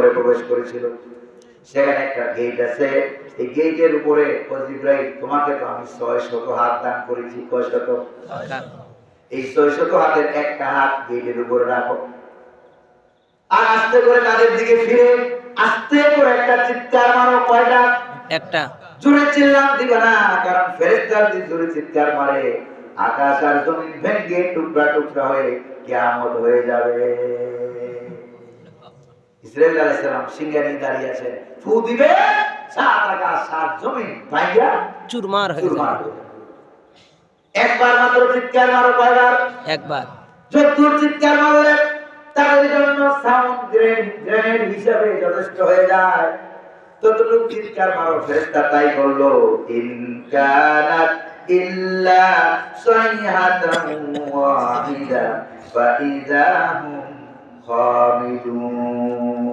শহরে প্রবেশ করেছিল। সেখানে একটা গেট আছে, এই গেটের উপরে জিবরাইল, তোমাকে তো আমি 600 হাত দান করেছি। কয় শত? এই 600 হাতের একটা হাত গেটের উপরে রাখো, আর আস্তে করে তাদের দিকে ফিরে আস্তে করে একটা চিৎকার মারো। কয়টা? একটা। জোরে চিল্লান দিবে না, কারণ ফেরেশতারা যদি জোরে চিৎকার মারে আকাশ আর জমিন ভেঙে টুকরা টুকরা হয়ে কিয়ামত হয়ে যাবে। ইসরাঈল আলাইহিস সালাম সিংহাসনে দাঁড়িয়ে আছেন, ফু দিবে, সাত আকাশ সাত জমিন ভাইয়া চুরমার হয়ে যাবে। একবার মাত্র চিৎকার মারো। কয়বার? একবার। যতদূর চিৎকার মারলে তাদের জন্য সাউন্ড গ্রেনেড হিসাবে যথেষ্ট হয়ে যায়, ততটুকু চিৎকার মারো। ফেরেশতা তাই বলল, ইন কানাত ইল্লা সাইহাতান ওয়াহিদা ফাইযা হুম খামিদুন।